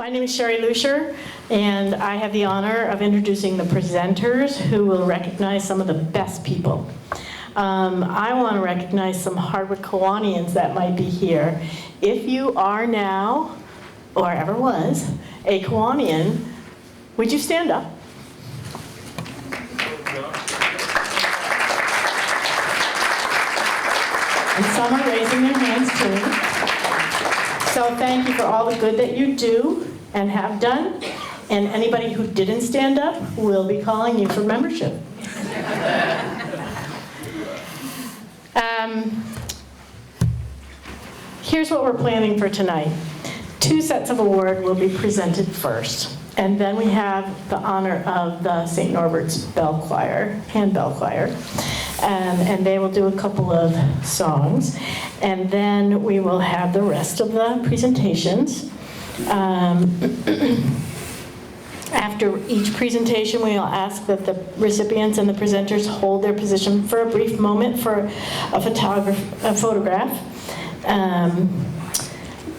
My name is Sherry Lucier, and I have the honor of introducing the presenters who will recognize some of the best people. I want to recognize some Hardwick Kiwanians that might be here. If you are now, or ever was, a Kiwanian, would you stand up? And some are raising their hands too. So thank you for all the good that you do and have done. And anybody who didn't stand up, will be calling you for membership. Here's what we're planning for tonight. 2 sets of awards will be presented first. And then we have the honor of the St. Norbert's Bell Choir, Handbell Choir. And they will do a couple of songs. And then we will have the rest of the presentations. After each presentation, we will ask that the recipients and the presenters hold their position for a brief moment for a photograph.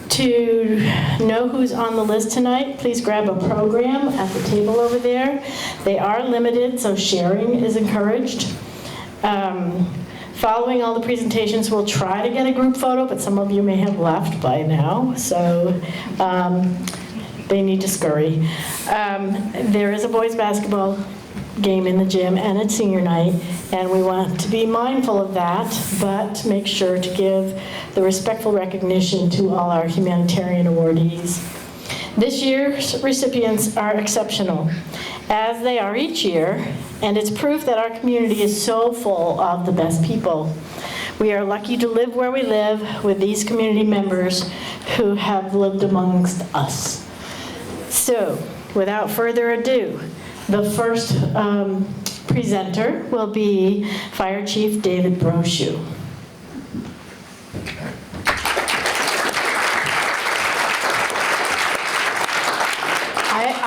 To know who's on the list tonight, please grab a program at the table over there. They are limited, so sharing is encouraged. Following all the presentations, we'll try to get a group photo, but some of you may have left by now, so they need to scurry. There is a boys' basketball game in the gym, and it's senior night, and we want to be mindful of that, but make sure to give the respectful recognition to all our humanitarian awardees. This year's recipients are exceptional, as they are each year, and it's proof that our community is so full of the best people. We are lucky to live where we live with these community members who have lived amongst us. So, without further ado, the first presenter will be Fire Chief David Brochu.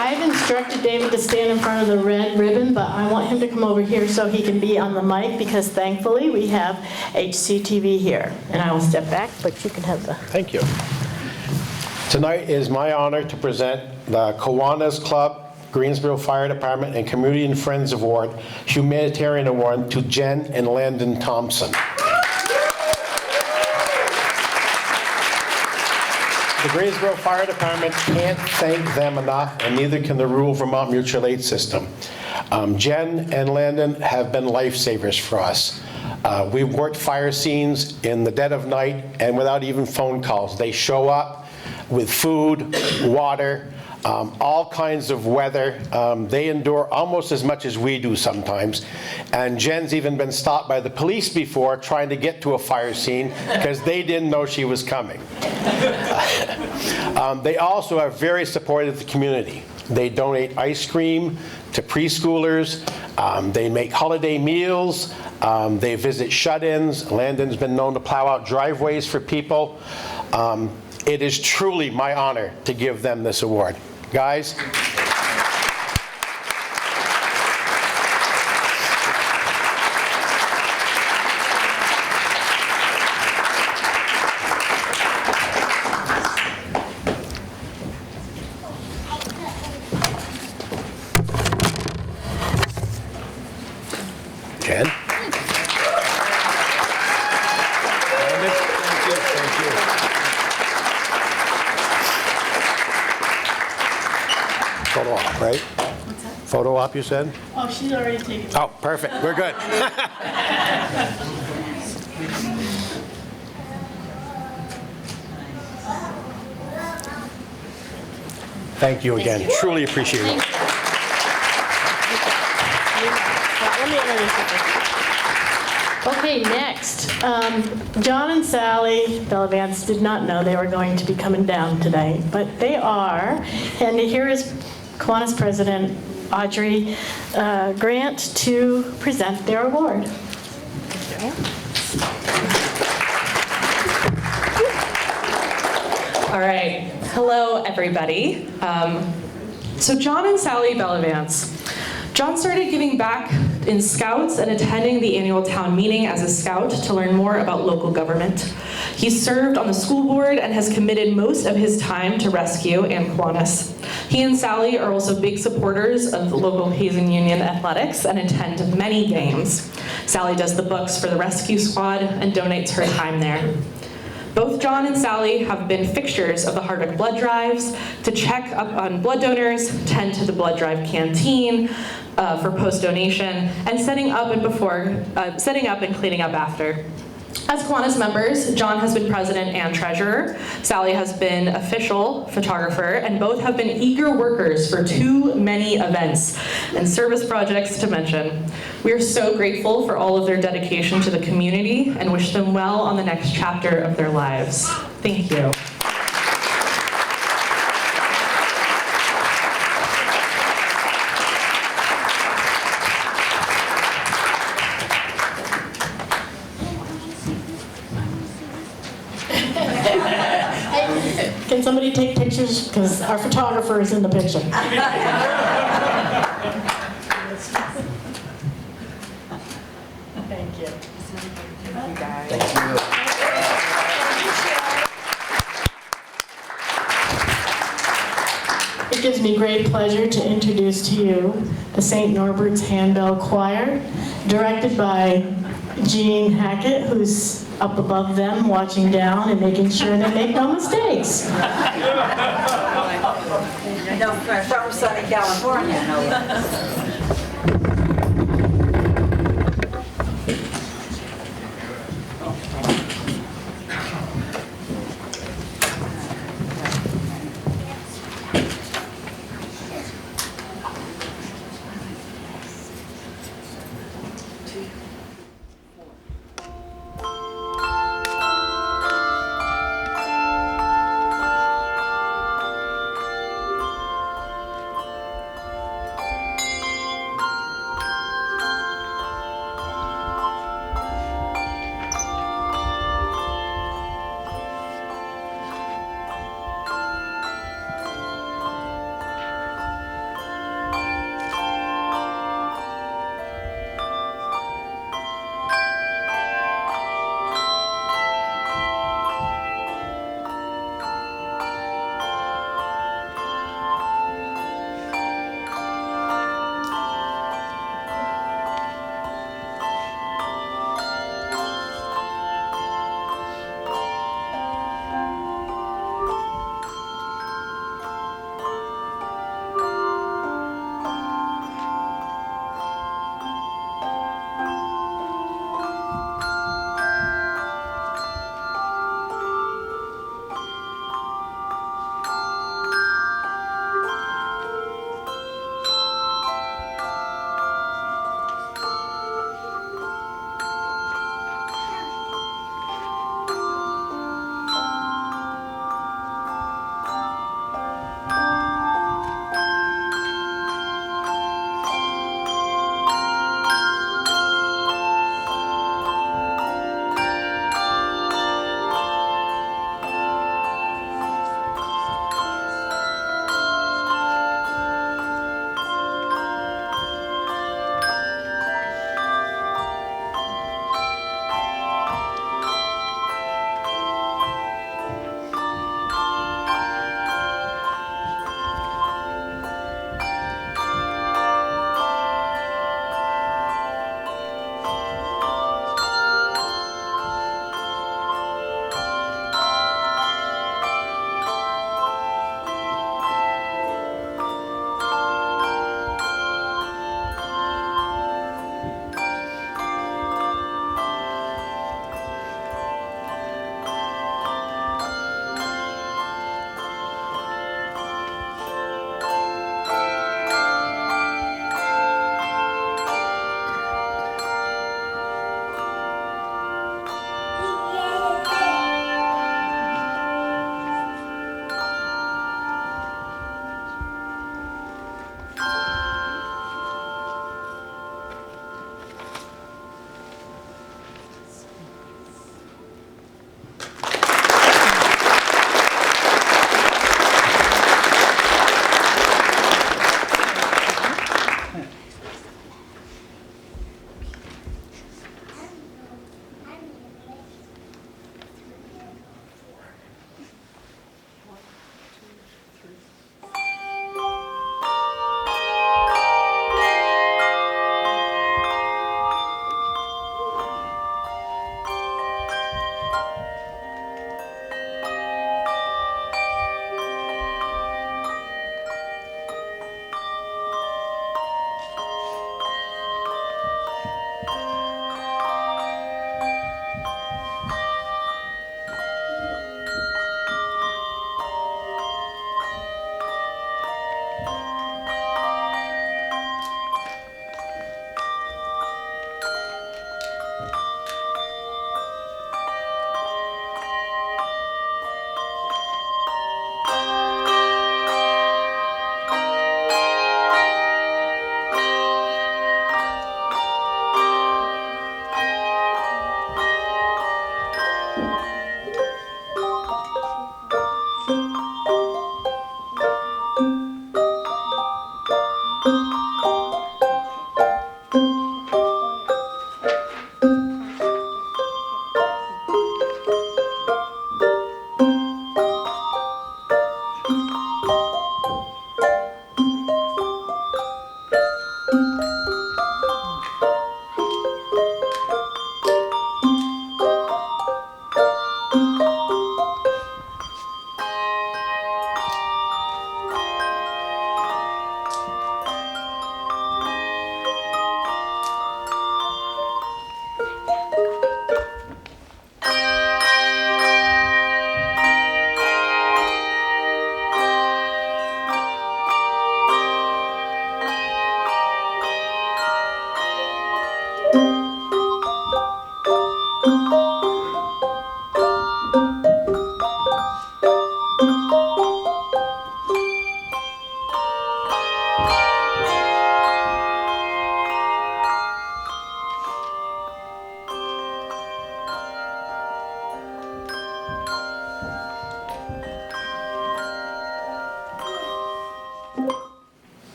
I've instructed David to stand in front of the red ribbon, but I want him to come over here so he can be on the mic, because thankfully we have HCTV here. And I will step back, but you can have the... Thank you. Tonight is my honor to present the Kiwanis Club, Greensboro Fire Department, and Community and Friends Award, Humanitarian Award, to Jen and Landon Thompson. The Greensboro Fire Department can't thank them enough, and neither can the rural Vermont Mutual Aid System. Jen and Landon have been lifesavers for us. We've worked fire scenes in the dead of night and without even phone calls. They show up with food, water, all kinds of weather. They endure almost as much as we do sometimes. And Jen's even been stopped by the police before trying to get to a fire scene because they didn't know she was coming. They also are very supportive of the community. They donate ice cream to preschoolers. They make holiday meals. They visit shut-ins. Landon's been known to plow out driveways for people. It is truly my honor to give them this award. Guys. Jen. Photo op, right? What's that? Photo op, you said? Oh, she's already taken it. Oh, perfect. We're good. Thank you again. Thank you. Truly appreciate it. Okay, next. John and Sally Bellavance did not know they were going to be coming down today, but they are. And here is Kiwanis President Audrey Grant to present their award. All right. Hello, everybody. So John and Sally Bellavance. John started giving back in Scouts and attending the annual town meeting as a Scout to learn more about local government. He served on the school board and has committed most of his time to rescue and Kiwanis. He and Sally are also big supporters of local Hazen Union athletics and attend many games. Sally does the books for the rescue squad and donates her time there. Both John and Sally have been fixtures of the Hardwick blood drives to check up on blood donors, tend to the blood drive canteen for post-donation, and setting up and cleaning up after. As Kiwanis members, John has been president and treasurer. Sally has been official photographer, and both have been eager workers for too many events and service projects to mention. We are so grateful for all of their dedication to the community and wish them well on the next chapter of their lives. Thank you. Can somebody take pictures? Because our photographer is in the picture. Thank you. It gives me great pleasure to introduce to you the St. Norbert's Handbell Choir, directed by Jean Hackett, who's up above them, watching down and making sure they make no mistakes. No, from sunny California, no less.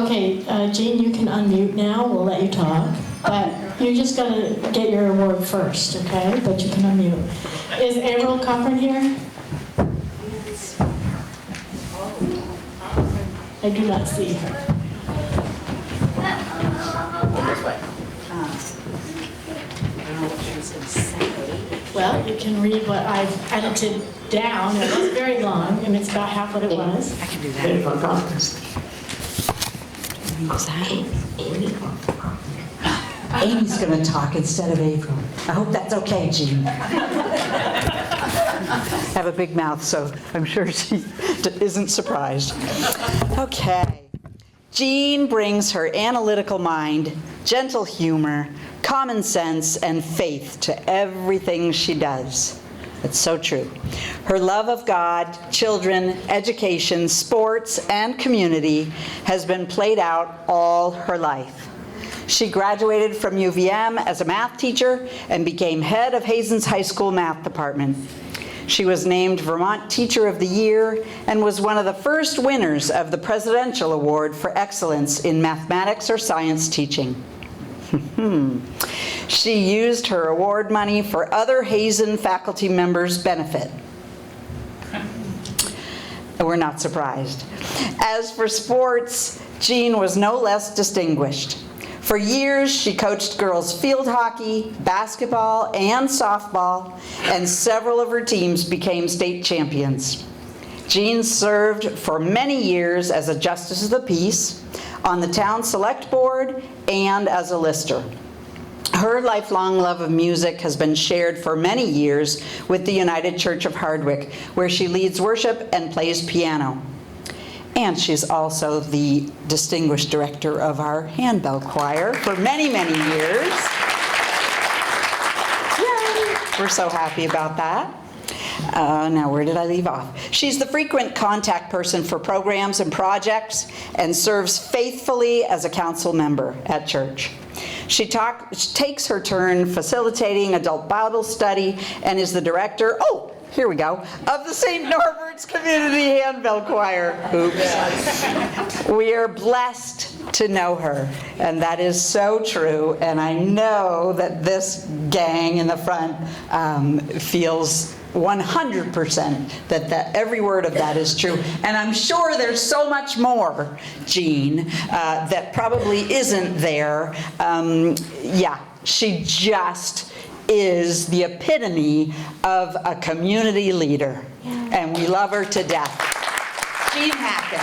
Okay, Jean, you can unmute now. We'll let you talk. But you're just going to get your award first, okay? But you can unmute. Is April Cochran here? I do not see her. Well, you can read what I've edited down. It was very long, and it's about half what it was. I can do that. Amy's going to talk instead of April. I hope that's okay, Jean. I have a big mouth, so I'm sure she isn't surprised. Okay. Jean brings her analytical mind, gentle humor, common sense, and faith to everything she does. It's so true. Her love of God, children, education, sports, and community has been played out all her life. She graduated from UVM as a math teacher and became head of Hazen's High School math department. She was named Vermont Teacher of the Year and was one of the first winners of the Presidential Award for Excellence in Mathematics or Science Teaching. She used her award money for other Hazen faculty members' benefit. We're not surprised. As for sports, Jean was no less distinguished. For years, she coached girls field hockey, basketball, and softball, and several of her teams became state champions. Jean served for many years as a Justice of the Peace, on the Town Select Board, and as a lister. Her lifelong love of music has been shared for many years with the United Church of Hardwick, where she leads worship and plays piano. And she's also the distinguished director of our handbell choir for many, many years. Yay! We're so happy about that. Now, where did I leave off? She's the frequent contact person for programs and projects and serves faithfully as a council member at church. She takes her turn facilitating adult Bible study and is the director, here we go, of the St. Norbert's Community Handbell Choir. Oops. We are blessed to know her, and that is so true, and I know that this gang in the front feels 100% that every word of that is true. And I'm sure there's so much more, Jean, that probably isn't there. She just is the epitome of a community leader. Yeah. And we love her to death. Jean Hackett.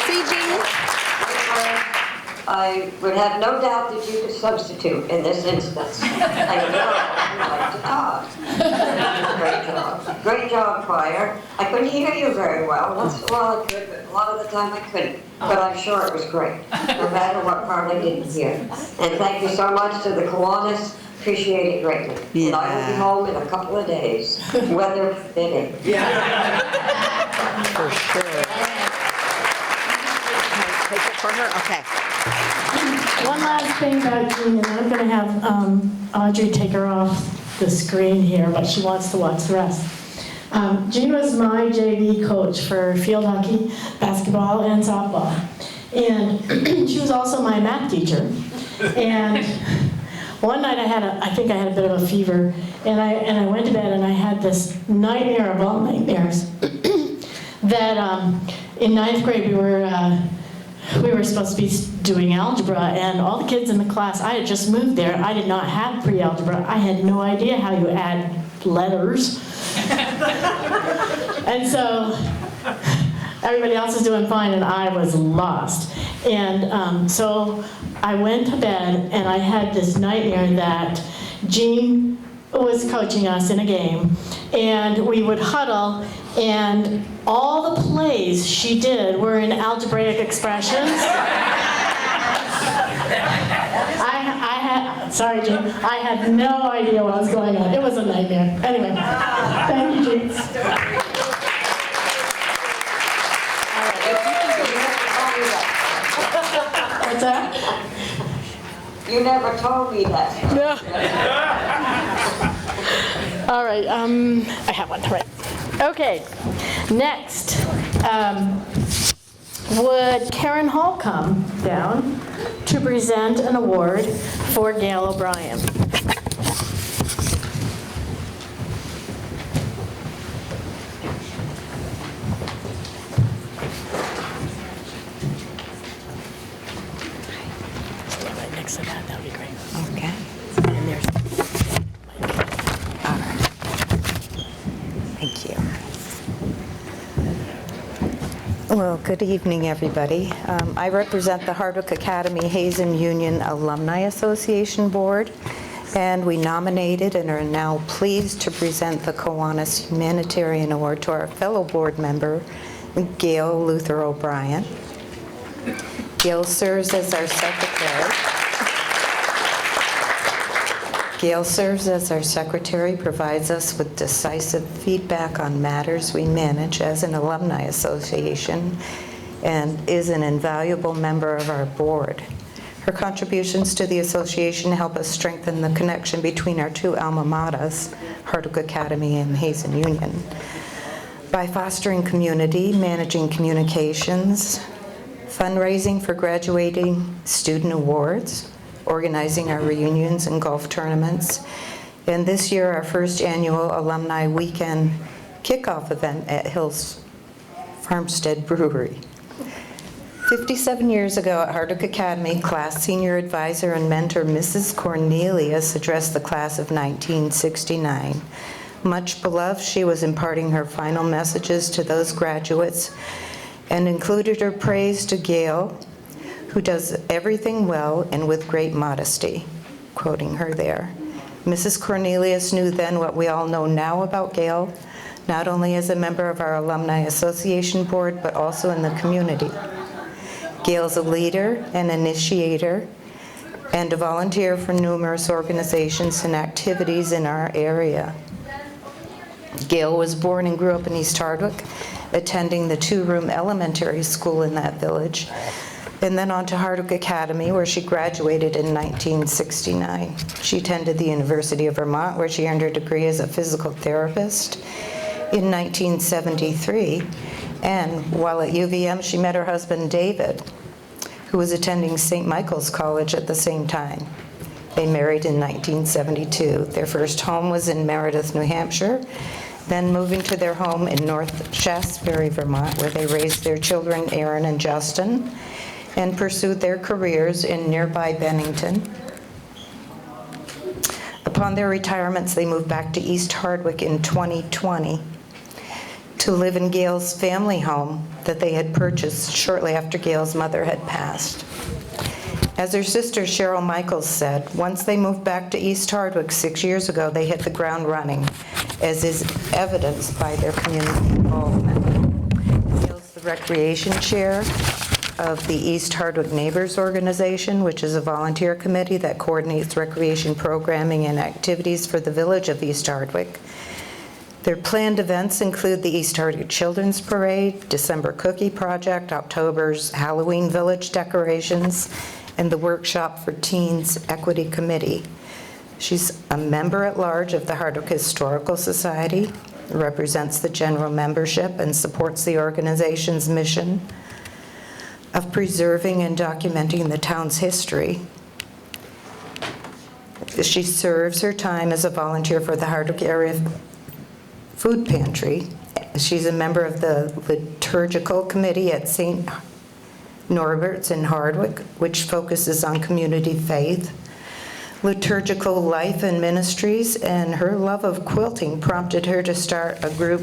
See, Jean? I would have no doubt that you could substitute in this instance. I know you like to talk. Great job. Great job, choir. I couldn't hear you very well. Once in a while I could, but a lot of the time I couldn't. But I'm sure it was great, no matter what part I didn't hear. And thank you so much to the Kiwanis. Appreciate it greatly. Yeah. And I will be home in a couple of days, weather permitting. Yeah. For sure. Take it for her? Okay. One last thing about Jean, and I'm going to have Audrey take her off the screen here, but she wants to watch the rest. Jean was my JV coach for field hockey, basketball, and softball. And she was also my math teacher. And one night I think I had a bit of a fever, and I went to bed and I had this nightmare of all nightmares that in 9th grade we were supposed to be doing algebra, and all the kids in the class, I had just moved there, I did not have pre-algebra, I had no idea how you add letters. And so everybody else was doing fine and I was lost. And so I went to bed and I had this nightmare that Jean was coaching us in a game, and we would huddle, and all the plays she did were in algebraic expressions. Sorry, Jean, I had no idea what was going on. It was a nightmare. Anyway, thank you, Jean. What's that? You never told me that. No. All right, I have one, right. Okay, Next, would Karen Hall come down to present an award for Gail O'Brien? Stand right next to that, that would be great. Okay. And there's All right. Thank you. Well, good evening, everybody. I represent the Hardwick Academy Hazen Union Alumni Association Board, and we nominated and are now pleased to present the Kiwanis Humanitarian Award to our fellow board member, Gail Luther O'Brien. Gail serves as our secretary. Gail serves as our secretary, provides us with decisive feedback on matters we manage as an alumni association, and is an invaluable member of our board. Her contributions to the association help us strengthen the connection between our two alma maters, Hardwick Academy and Hazen Union, by fostering community, managing communications, fundraising for graduating student awards, organizing our reunions and golf tournaments, and this year our first annual alumni weekend kickoff event at Hills Farmstead Brewery. 57 years ago at Hardwick Academy, class senior advisor and mentor Mrs. Cornelius addressed the class of 1969. Much beloved, she was imparting her final messages to those graduates and included her praise to Gail, who does everything well and with great modesty, quoting her there. Mrs. Cornelius knew then what we all know now about Gail, not only as a member of our Alumni Association Board, but also in the community. Gail's a leader, an initiator, and a volunteer for numerous organizations and activities in our area. Gail was born and grew up in East Hardwick, attending the two-room elementary school in that village, and then on to Hardwick Academy, where she graduated in 1969. She attended the University of Vermont, where she earned her degree as a physical therapist in 1973. And while at UVM, she met her husband, David, who was attending St. Michael's College at the same time. They married in 1972. Their first home was in Meredith, New Hampshire, then moving to their home in North Shaftesbury, Vermont, where they raised their children, Aaron and Justin, and pursued their careers in nearby Bennington. Upon their retirements, they moved back to East Hardwick in 2020 to live in Gail's family home that they had purchased shortly after Gail's mother had passed. As her sister Cheryl Michaels said, once they moved back to East Hardwick 6 years ago, they hit the ground running, as is evidenced by their community involvement. Gail's the recreation chair of the East Hardwick Neighbors Organization, which is a volunteer committee that coordinates recreation programming and activities for the village of East Hardwick. Their planned events include the East Hardwick Children's Parade, December Cookie Project, October's Halloween Village decorations, and the Workshop for Teens Equity Committee. She's a member-at-large of the Hardwick Historical Society, represents the general membership, and supports the organization's mission of preserving and documenting the town's history. She serves her time as a volunteer for the Hardwick Area Food Pantry. She's a member of the Liturgical Committee at St. Norbert's in Hardwick, which focuses on community faith, liturgical life and ministries, and her love of quilting prompted her to start a group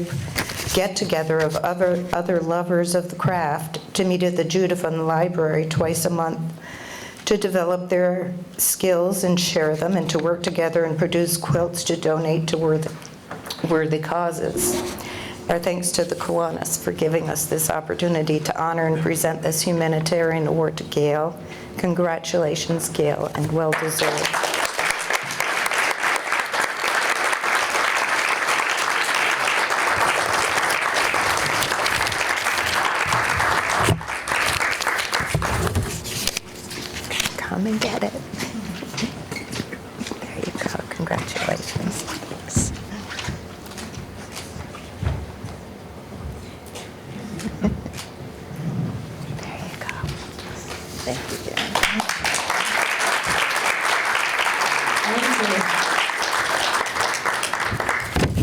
get-together of other lovers of the craft to meet at the Judafun Library twice a month to develop their skills and share them, and to work together and produce quilts to donate to worthy causes. Our thanks to the Kiwanis for giving us this opportunity to honor and present this humanitarian award to Gail. Congratulations, Gail, and well deserved. Come and get it. There you go. Congratulations. Thank you, Darren. Thank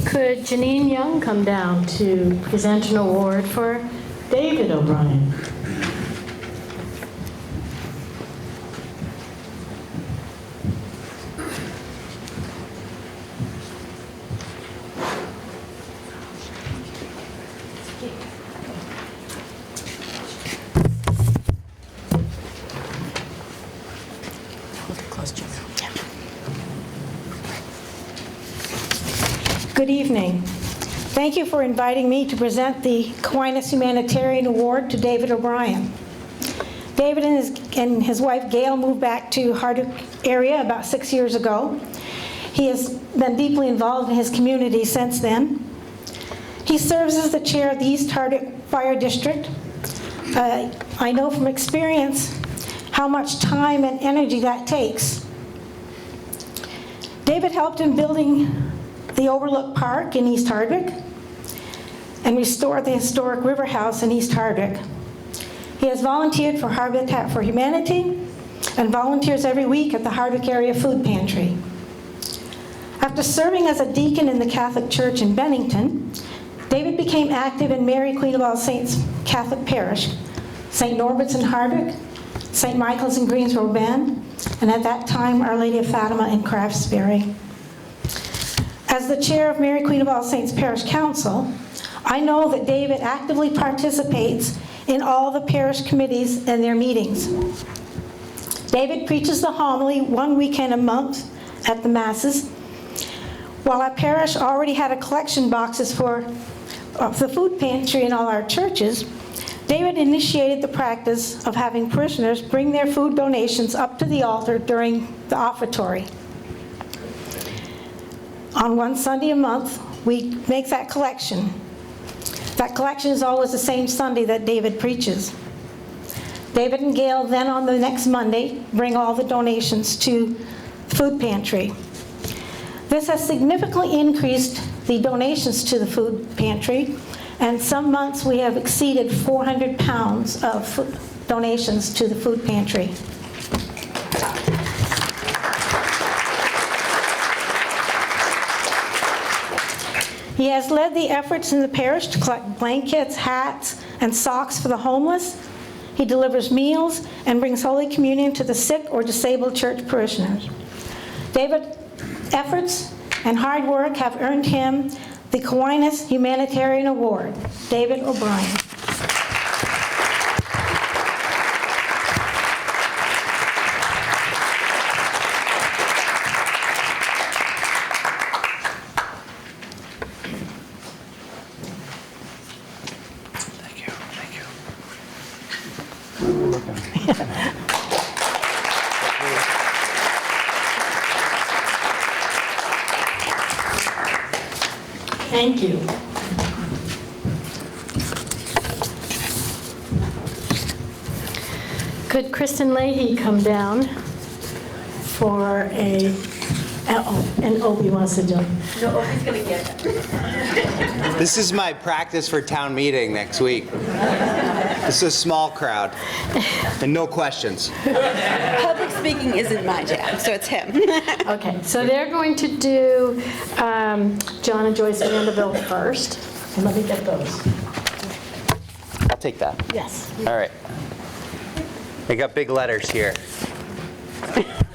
you. Could Janine Young come down to present an award for David O'Brien? Good evening. Thank you for inviting me to present the Aquinas Humanitarian Award to David O'Brien. David and his wife Gail moved back to Hardwick area about 6 years ago. He has been deeply involved in his community since then. He serves as the chair of the East Hardwick Fire District. I know from experience how much time and energy that takes. David helped in building the Overlook Park in East Hardwick and restored the historic River House in East Hardwick. He has volunteered for Habitat for Humanity and volunteers every week at the Hardwick Area Food Pantry. After serving as a deacon in the Catholic Church in Bennington, David became active in Mary Queen of All Saints Catholic Parish, St. Norbert's in Hardwick, St. Michael's in Greensboro Bend, and at that time, Our Lady of Fatima in Craftsbury. As the chair of Mary Queen of All Saints Parish Council, I know that David actively participates in all the parish committees and their meetings. David preaches the homily one weekend a month at the Masses. While our parish already had a collection boxes for the food pantry in all our churches, David initiated the practice of having parishioners bring their food donations up to the altar during the offertory. On one Sunday a month, we make that collection. That collection is always the same Sunday that David preaches. David and Gail then on the next Monday bring all the donations to the food pantry. This has significantly increased the donations to the food pantry, and some months we have exceeded 400 pounds of donations to the food pantry. He has led the efforts in the parish to collect blankets, hats, and socks for the homeless. He delivers meals and brings Holy Communion to the sick or disabled church parishioners. David's efforts and hard work have earned him the Aquinas Humanitarian Award. David O'Brien. Thank you. Could Kristen Leahy come down for and Opie wants to jump. No, Opie's gonna get it. This is my practice for town meeting next week. This is a small crowd and no questions. Public speaking isn't my jam, so it's him. Okay, so they're going to do John and Joyce Vanderbilt first. And let me get those. I'll take that. Yes. All right. I got big letters here.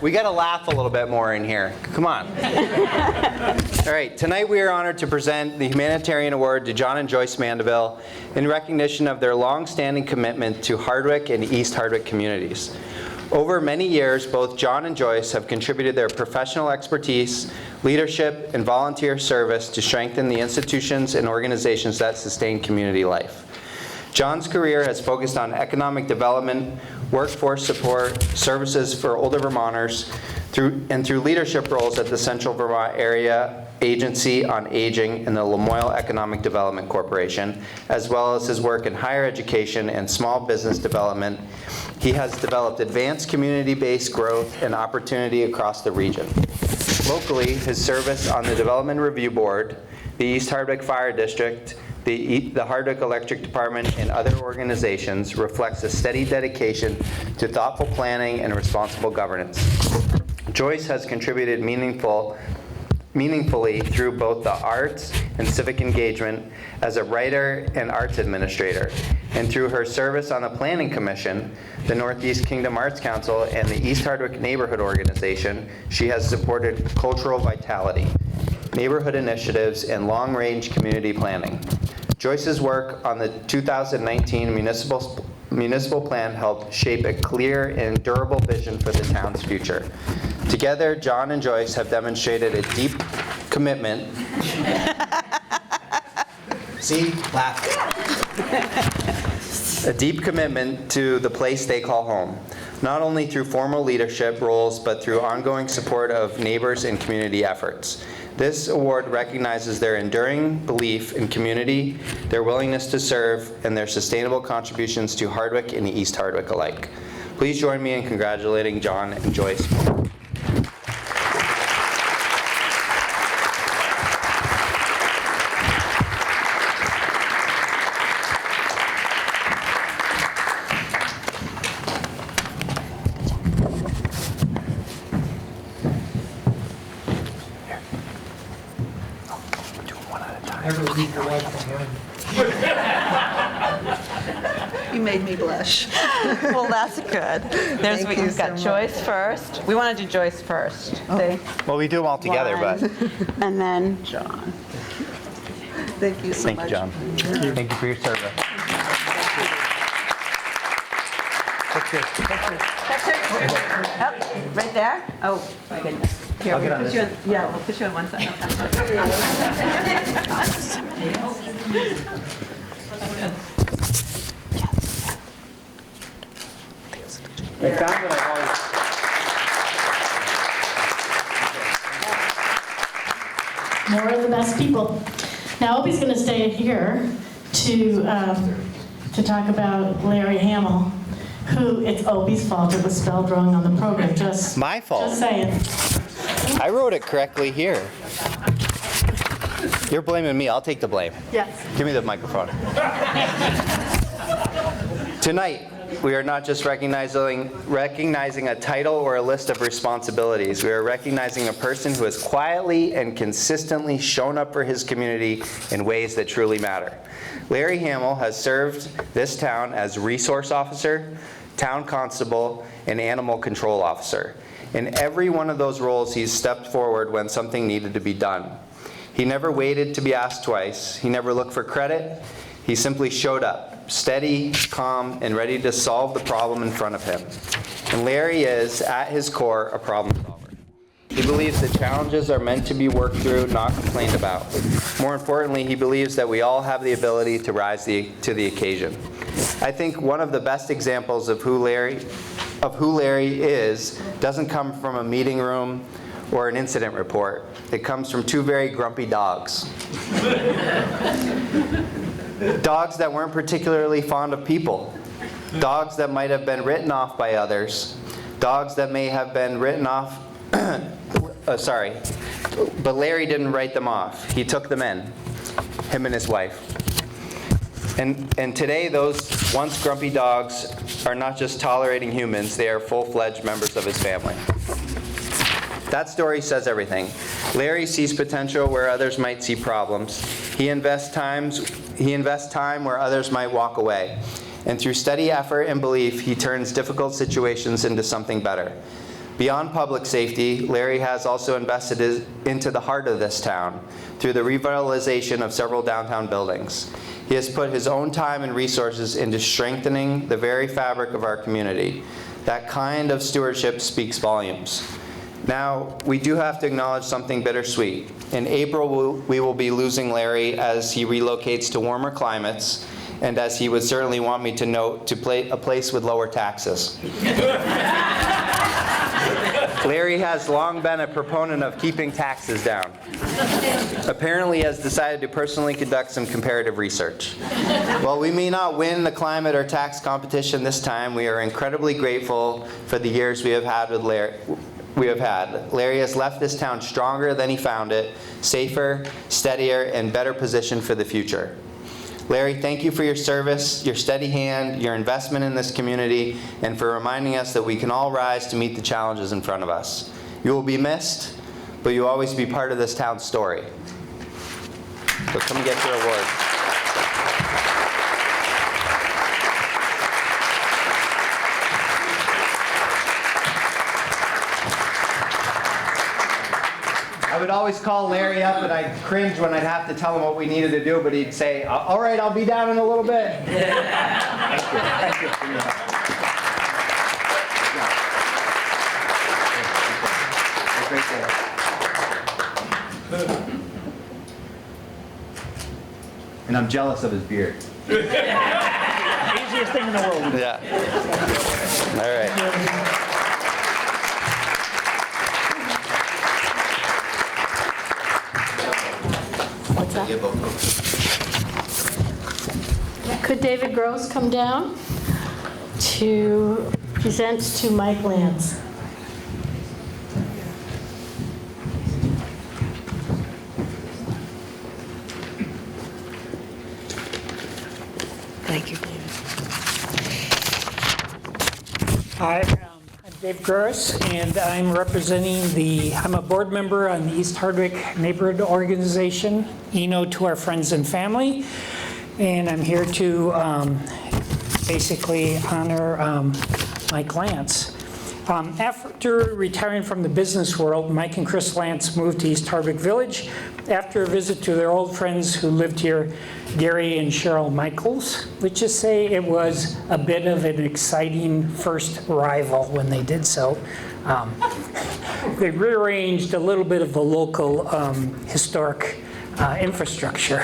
We got to laugh a little bit more in here. Come on. All right, tonight we are honored to present the Humanitarian Award to John and Joyce Mandeville in recognition of their long-standing commitment to Hardwick and East Hardwick communities. Over many years, both John and Joyce have contributed their professional expertise, leadership, and volunteer service to strengthen the institutions and organizations that sustain community life. John's career has focused on economic development, workforce support, services for older Vermonters, through leadership roles at the Central Vermont Area Agency on Aging and the Lamoille Economic Development Corporation, as well as his work in higher education and small business development. He has developed advanced community-based growth and opportunity across the region. Locally, his service on the Development Review Board, the East Hardwick Fire District, the Hardwick Electric Department, and other organizations reflects a steady dedication to thoughtful planning and responsible governance. Joyce has contributed meaningfully through both the arts and civic engagement as a writer and arts administrator, and through her service on the Planning Commission, the Northeast Kingdom Arts Council, and the East Hardwick Neighborhood Organization. She has supported cultural vitality, neighborhood initiatives, and long-range community planning. Joyce's work on the 2019 municipal plan helped shape a clear and durable vision for the town's future. Together, John and Joyce have demonstrated a deep commitment. See? Laugh. A deep commitment to the place they call home, not only through formal leadership roles, but through ongoing support of neighbors and community efforts. This award recognizes their enduring belief in community, their willingness to serve, and their sustainable contributions to Hardwick and East Hardwick alike. Please join me in congratulating John and Joyce. You made me blush. Well, that's good. We've got Joyce first. We want to do Joyce first. See? Well, we do them all together, but And then John. Thank you so thank much. you, John. Thank you for your service. Picture. Oh, right there? Oh, my goodness. Here, I'll get on we'll put this. you in, yeah, we'll put you on one side. I found what I've always... More of the best people. Now, Opie's going to stay here to talk about Larry Hamill, who, it's Opie's fault, it was spelled wrong on the program, just... My fault. Just saying. I wrote it correctly here. You're blaming me. I'll take the blame. Yes. Give me the microphone. Tonight, we are not just recognizing a title or a list of responsibilities. We are recognizing a person who has quietly and consistently shown up for his community in ways that truly matter. Larry Hamill has served this town as resource officer, town constable, and animal control officer. In every one of those roles, he's stepped forward when something needed to be done. He never waited to be asked twice. He never looked for credit. He simply showed up, steady, calm, and ready to solve the problem in front of him. And Larry is, at his core, a problem solver. He believes that challenges are meant to be worked through, not complained about. More importantly, he believes that we all have the ability to rise to the occasion. I think one of the best examples of who Larry is doesn't come from a meeting room or an incident report. It comes from two very grumpy dogs. Dogs that weren't particularly fond of people. Dogs that might have been written off by others. Dogs that may have been written off, but Larry didn't write them off. He took them in, him and his wife. And today, those once grumpy dogs are not just tolerating humans, they are full-fledged members of his family. That story says everything. Larry sees potential where others might see problems. He invests time where others might walk away. And through steady effort and belief, he turns difficult situations into something better. Beyond public safety, Larry has also invested into the heart of this town through the revitalization of several downtown buildings. He has put his own time and resources into strengthening the very fabric of our community. That kind of stewardship speaks volumes. Now, we do have to acknowledge something bittersweet. In April, we will be losing Larry as he relocates to warmer climates, and as he would certainly want me to note, to a place with lower taxes. Larry has long been a proponent of keeping taxes down. Apparently has decided to personally conduct some comparative research. While we may not win the climate or tax competition this time, we are incredibly grateful for the years we have had with Larry. Larry has left this town stronger than he found it, safer, steadier, and better positioned for the future. Larry, thank you for your service, your steady hand, your investment in this community, and for reminding us that we can all rise to meet the challenges in front of us. You will be missed, but you'll always be part of this town's story. So come and get your award. I would always call Larry up, and I'd cringe when I'd have to tell him what we needed to do, but he'd say, all right, I'll be down in a little bit. Thank you. Thank you for your help. And I'm jealous of his beard. Easiest thing in the world. Yeah. All right. What's that? Could David Gross come down to present to Mike Lance? Thank you, David. Hi, I'm Dave Gross, and I'm representing I'm a board member on the East Hardwick Neighborhood Organization, ENO to our friends and family, and I'm here to basically honor Mike Lance. After retiring from the business world, Mike and Chris Lance moved to East Hardwick Village after a visit to their old friends who lived here, Gary and Cheryl Michaels. Let's just say it was a bit of an exciting first arrival when they did so. They rearranged a little bit of the local historic infrastructure.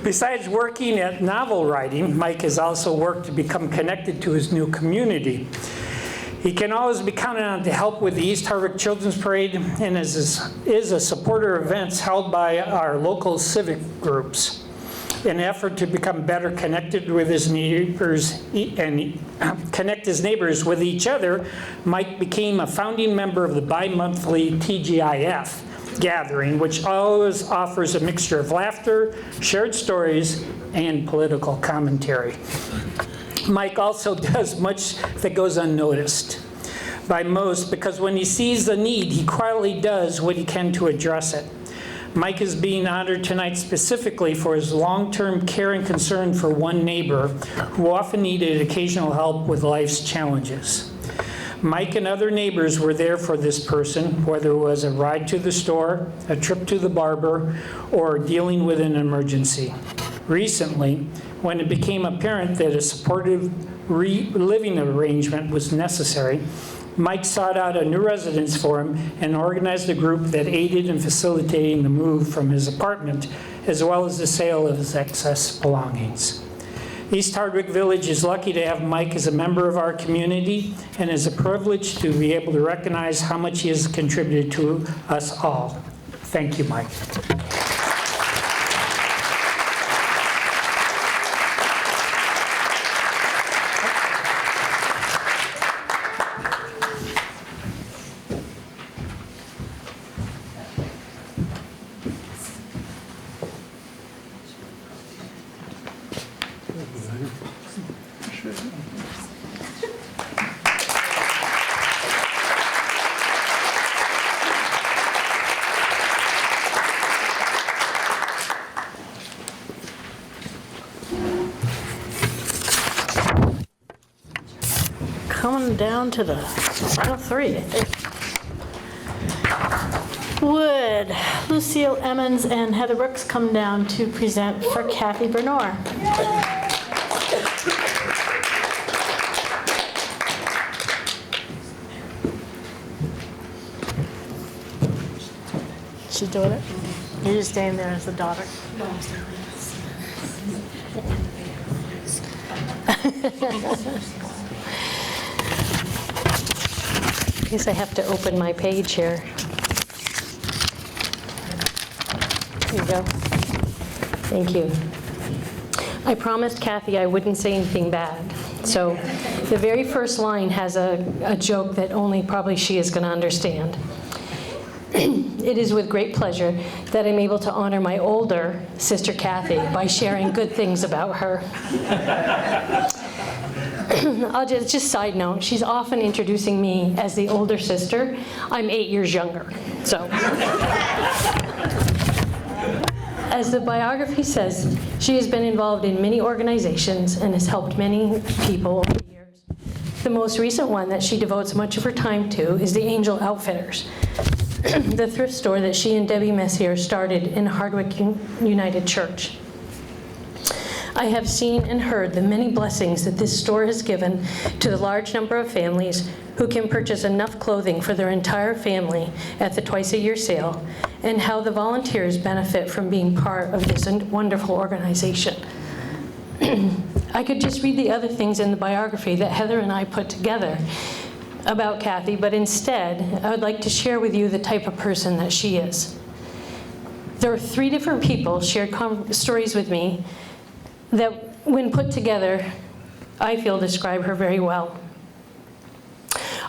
Besides working at novel writing, Mike has also worked to become connected to his new community. He can always be counted on to help with the East Hardwick Children's Parade and is a supporter of events held by our local civic groups. In an effort to become better connected with his neighbors and connect his neighbors with each other, Mike became a founding member of the bi-monthly TGIF gathering, which always offers a mixture of laughter, shared stories, and political commentary. Mike also does much that goes unnoticed by most, because when he sees the need, he quietly does what he can to address it. Mike is being honored tonight specifically for his long-term care and concern for one neighbor who often needed occasional help with life's challenges. Mike and other neighbors were there for this person, whether it was a ride to the store, a trip to the barber, or dealing with an emergency. Recently, when it became apparent that a supportive living arrangement was necessary, Mike sought out a new residence for him and organized a group that aided in facilitating the move from his apartment, as well as the sale of his excess belongings. East Hardwick Village is lucky to have Mike as a member of our community, and is a privilege to be able to recognize how much he has contributed to us all. Thank you, Mike. Coming down to the final three, I think. Would Lucille Emmons and Heather Brooks come down to present for Kathy Bernor? She doing it? You're just staying there as the daughter? I guess I have to open my page here. There you go. Thank you. I promised Kathy I wouldn't say anything bad. So the very first line has a joke that only probably she is going to understand. It is with great pleasure that I'm able to honor my older sister Kathy by sharing good things about her. I'll just side note, she's often introducing me as the older sister. I'm 8 years younger, so. As the biography says, she has been involved in many organizations and has helped many people over the years. The most recent one that she devotes much of her time to is the Angel Outfitters, the thrift store that she and Debbie Messier started in Hardwick United Church. I have seen and heard the many blessings that this store has given to the large number of families who can purchase enough clothing for their entire family at the twice-a-year sale, and how the volunteers benefit from being part of this wonderful organization. I could just read the other things in the biography that Heather and I put together about Kathy, but instead, I would like to share with you the type of person that she is. There are 3 different people shared stories with me that, when put together, I feel describe her very well.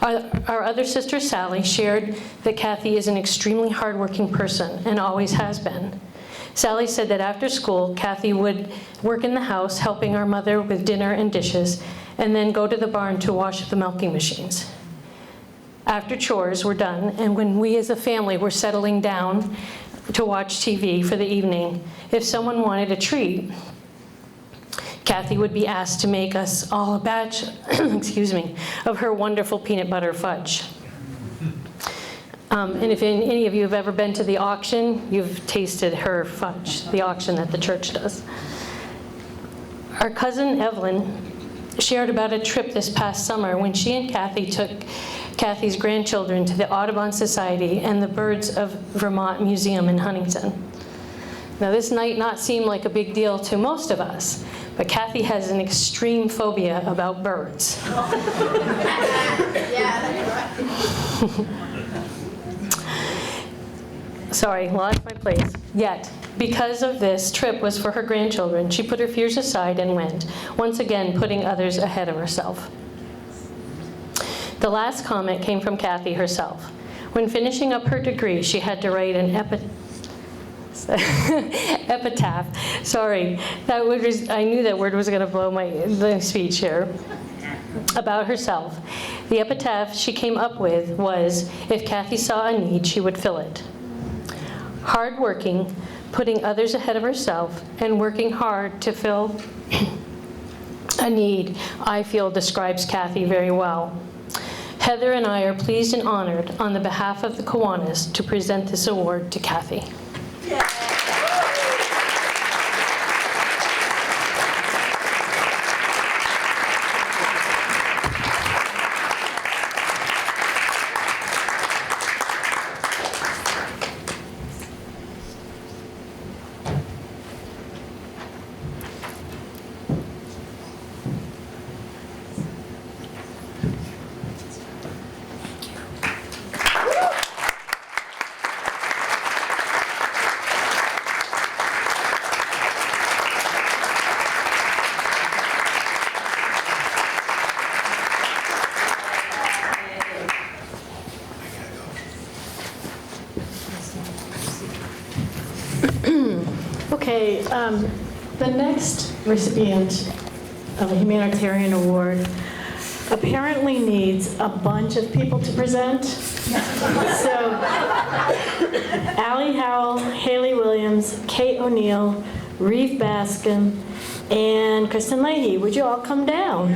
Our other sister, Sally, shared that Kathy is an extremely hardworking person and always has been. Sally said that after school, Kathy would work in the house, helping our mother with dinner and dishes, and then go to the barn to wash the milking machines. After chores were done, and when we as a family were settling down to watch TV for the evening, if someone wanted a treat, Kathy would be asked to make us all a batch excuse me, of her wonderful peanut butter fudge. And if any of you have ever been to the auction, you've tasted her fudge, the auction that the church does. Our cousin Evelyn shared about a trip this past summer when she and Kathy took Kathy's grandchildren to the Audubon Society and the Birds of Vermont Museum in Huntington. Now, this might not seem like a big deal to most of us, but Kathy has an extreme phobia about birds. Sorry, lost my place. Yet, because of this trip was for her grandchildren, she put her fears aside and went, once again putting others ahead of herself. The last comment came from Kathy herself. When finishing up her degree, she had to write an epitaph. Sorry, that word was, I knew that word was going to blow the speech here. About herself. The epitaph she came up with was, if Kathy saw a need, she would fill it. Hardworking, putting others ahead of herself, and working hard to fill a need, I feel describes Kathy very well. Heather and I are pleased and honored on the behalf of the Kiwanis to present this award to Kathy. Okay, the next recipient of a Humanitarian Award apparently needs a bunch of people to present. So, Allie Howell, Haley Williams, Kate O'Neill, Reeve Baskin, and Kristen Leahy. Would you all come down?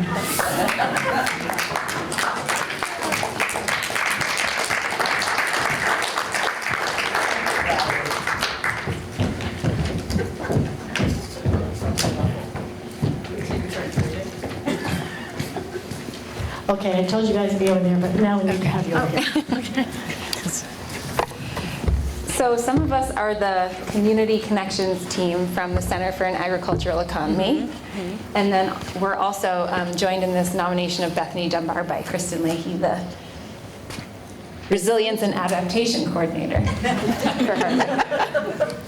Okay, I told you guys to be over there, but now we need to have you over here. So some of us are the Community Connections team from the Center for an Agricultural Economy. And then we're also joined in this nomination of Bethany Dunbar by Kristen Leahy, the Resilience and Adaptation Coordinator for Hardwick.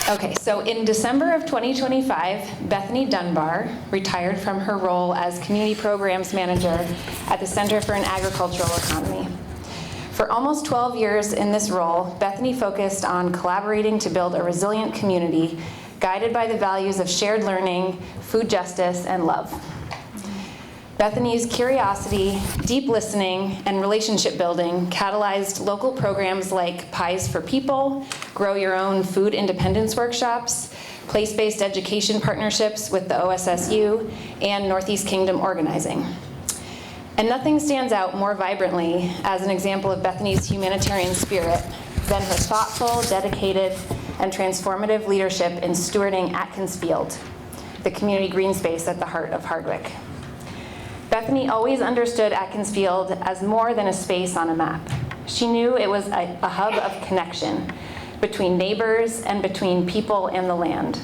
Okay, so in December of 2025, Bethany Dunbar retired from her role as Community Programs Manager at the Center for an Agricultural Economy. For almost 12 years in this role, Bethany focused on collaborating to build a resilient community guided by the values of shared learning, food justice, and love. Bethany's curiosity, deep listening, and relationship building catalyzed local programs like Pies for People, Grow Your Own Food Independence Workshops, place-based education partnerships with the OSSU, and Northeast Kingdom Organizing. And nothing stands out more vibrantly as an example of Bethany's humanitarian spirit than her thoughtful, dedicated, and transformative leadership in stewarding Atkins Field, the community green space at the heart of Hardwick. Bethany always understood Atkins Field as more than a space on a map. She knew it was a hub of connection between neighbors and between people and the land.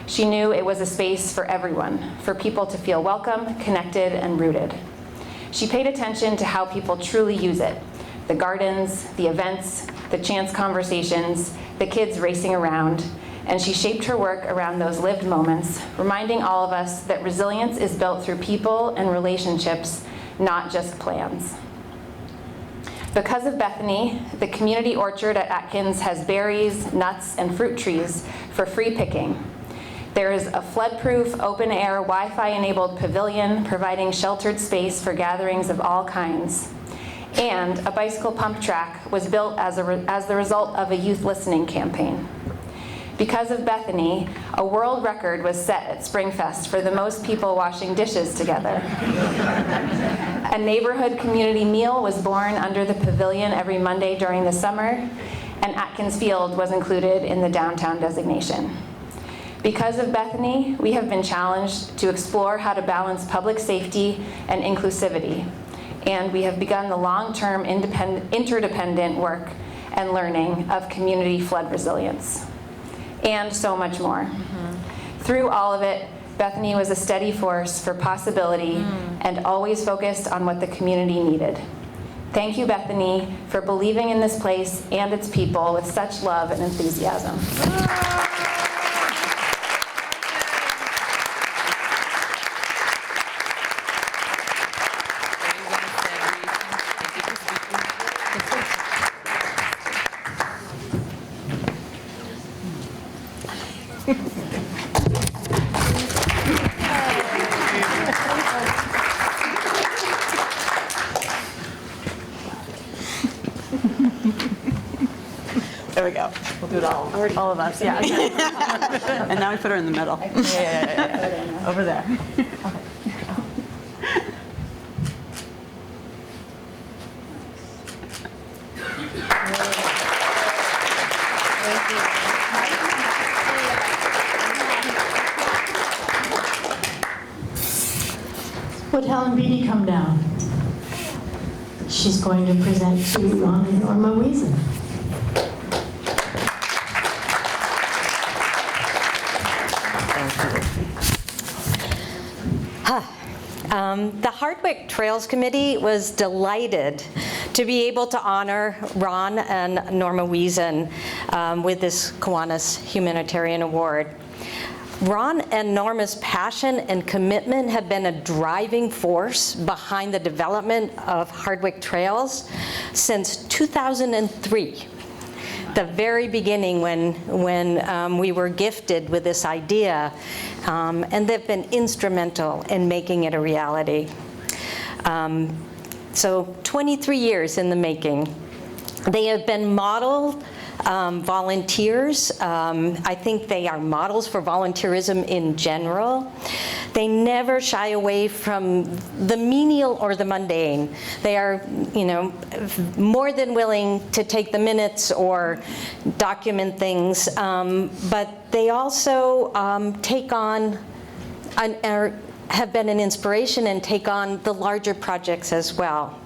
She knew it was a space for everyone, for people to feel welcome, connected, and rooted. She paid attention to how people truly use it: the gardens, the events, the chance conversations, the kids racing around, and she shaped her work around those lived moments, reminding all of us that resilience is built through people and relationships, not just plans. Because of Bethany, the community orchard at Atkins has berries, nuts, and fruit trees for free picking. There is a flood-proof, open-air, Wi-Fi-enabled pavilion providing sheltered space for gatherings of all kinds. And a bicycle pump track was built as the result of a youth listening campaign. Because of Bethany, a world record was set at Springfest for the most people washing dishes together. A neighborhood community meal was born under the pavilion every Monday during the summer, and Atkins Field was included in the downtown designation. Because of Bethany, we have been challenged to explore how to balance public safety and inclusivity, and we have begun the long-term interdependent work and learning of community flood resilience, and so much more. Through all of it, Bethany was a steady force for possibility and always focused on what the community needed. Thank you, Bethany, for believing in this place and its people with such love and enthusiasm. There we go. We'll do it all of us, yeah. And now we put her in the middle. Yeah. Over there. Would Helen Beatty come down? She's going to present to Ron and Norma Wiesen. The Hardwick Trails Committee was delighted to be able to honor Ron and Norma Wiesen with this Kiwanis Humanitarian Award. Ron and Norma's passion and commitment have been a driving force behind the development of Hardwick Trails since 2003. The very beginning when we were gifted with this idea, and they've been instrumental in making it a reality. So 23 years in the making. They have been model volunteers. I think they are models for volunteerism in general. They never shy away from the menial or the mundane. They are, more than willing to take the minutes or document things, but they also take on or have been an inspiration and take on the larger projects as well.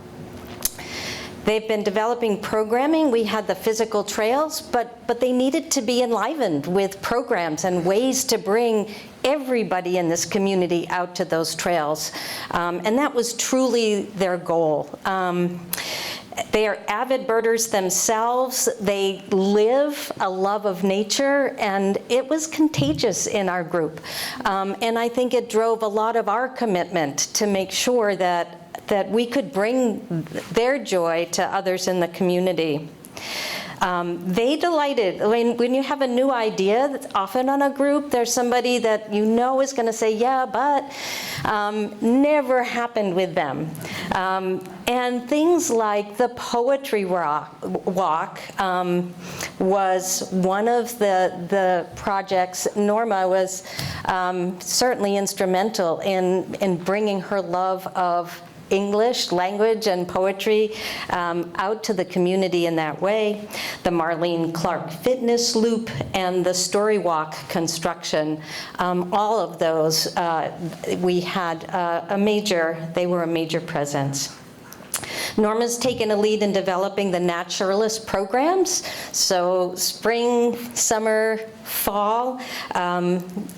They've been developing programming. We had the physical trails, but they needed to be enlivened with programs and ways to bring everybody in this community out to those trails. And that was truly their goal. They are avid birders themselves. They live a love of nature, and it was contagious in our group. And I think it drove a lot of our commitment to make sure that that we could bring their joy to others in the community. They delighted. When you have a new idea, that's often on a group, there's somebody that you know is going to say, yeah, but never happened with them. And things like the poetry walk was one of the projects. Norma was certainly instrumental in bringing her love of English language and poetry out to the community in that way. The Marlene Clark Fitness Loop and the Story Walk construction, all of those, we had they were a major presence. Norma's taken a lead in developing the naturalist programs, so spring, summer, fall.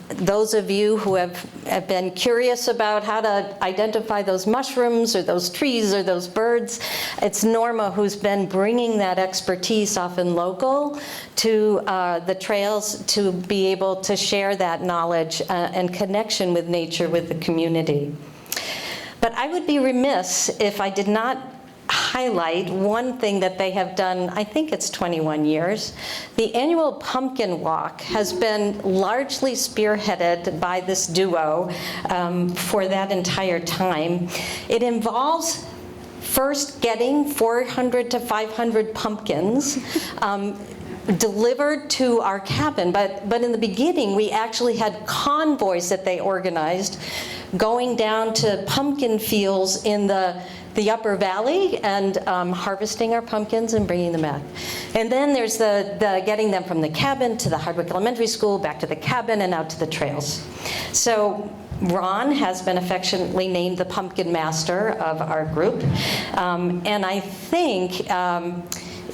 Those of you who have been curious about how to identify those mushrooms or those trees or those birds, it's Norma who's been bringing that expertise, often local, to the trails to be able to share that knowledge and connection with nature with the community. But I would be remiss if I did not highlight one thing that they have done. I think it's 21 years. The annual Pumpkin Walk has been largely spearheaded by this duo for that entire time. It involves first getting 400 to 500 pumpkins delivered to our cabin, but in the beginning we actually had convoys that they organized going down to pumpkin fields in the Upper Valley and harvesting our pumpkins and bringing them back. And then there's the getting them from the cabin to the Hardwick Elementary School, back to the cabin, and out to the trails. So Ron has been affectionately named the Pumpkin Master of our group. And I think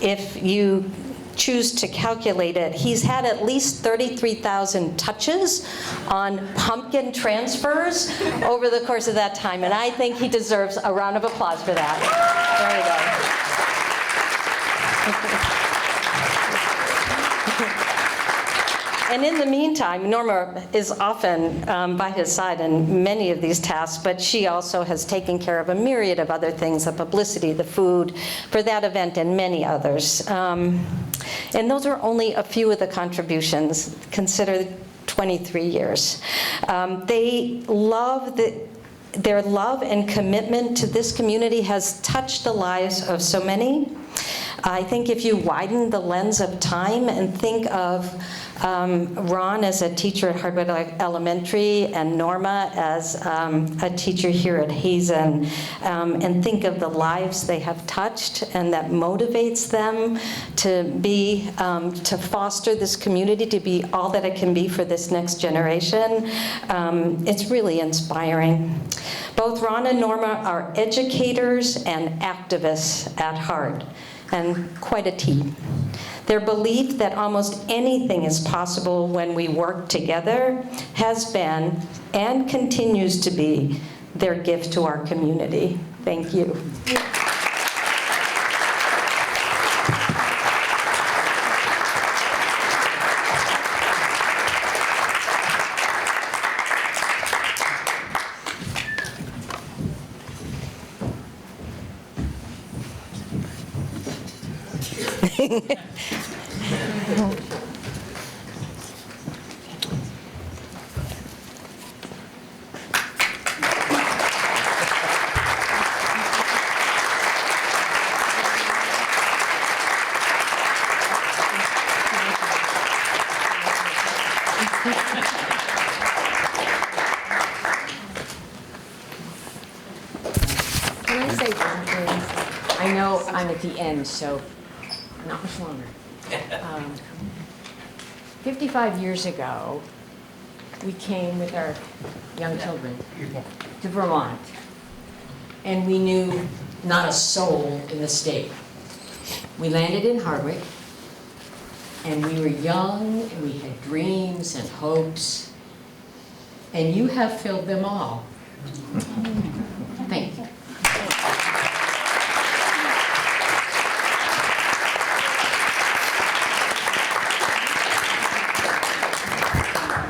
if you choose to calculate it, he's had at least 33,000 touches on pumpkin transfers over the course of that time, and I think he deserves a round of applause for that. There you go. And in the meantime, Norma is often by his side in many of these tasks, but she also has taken care of a myriad of other things, the publicity, the food for that event, and many others. And those are only a few of the contributions. Consider 23 years. Their love and commitment to this community has touched the lives of so many. I think if you widen the lens of time and think of Ron as a teacher at Hardwick Elementary and Norma as a teacher here at Hazen, and think of the lives they have touched and that motivates them to foster this community to be all that it can be for this next generation, it's really inspiring. Both Ron and Norma are educators and activists at heart, and quite a team. Their belief that almost anything is possible when we work together has been and continues to be their gift to our community. Thank you. Can I say one thing? I know I'm at the end, so not much longer. 55 years ago, we came with our young children to Vermont, and we knew not a soul in the state. We landed in Hardwick, and we were young, and we had dreams and hopes, and you have filled them all. Thank you.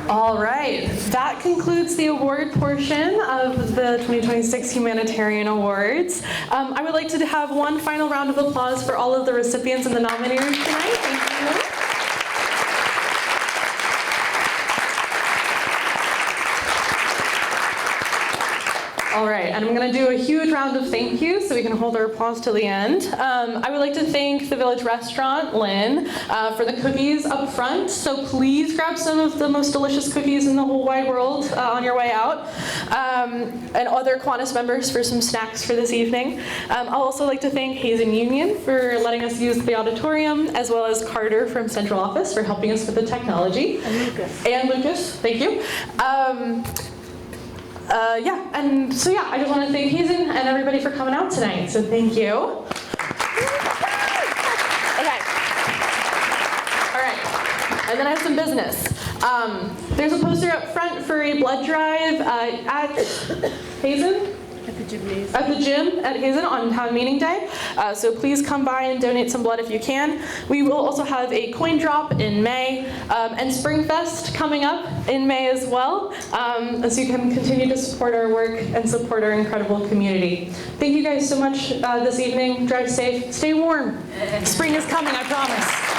All right, that concludes the award portion of the 2026 2026 Humanitarian Awards. I would like to have one final round of applause for all of the recipients and the nominees tonight. Thank you. All right, and I'm going to do a huge round of thank yous so we can hold our applause till the end. I would like to thank the Village Restaurant, Lynn, for the cookies up front. So please grab some of the most delicious cookies in the whole wide world on your way out. And other Kiwanis members for some snacks for this evening. I'll also like to thank Hazen Union for letting us use the auditorium, as well as Carter from Central Office for helping us with the technology. And Lucas, thank you. I just want to thank Hazen and everybody for coming out tonight, so thank you. Okay. All right, and then I have some business. There's a poster up front for a blood drive at Hazen? At the gym at Hazen on Town Meeting Day. So please come by and donate some blood if you can. We will also have a coin drop in May and Springfest coming up in May as well, so you can continue to support our work and support our incredible community. Thank you guys so much this evening. Drive safe, stay warm. Spring is coming, I promise.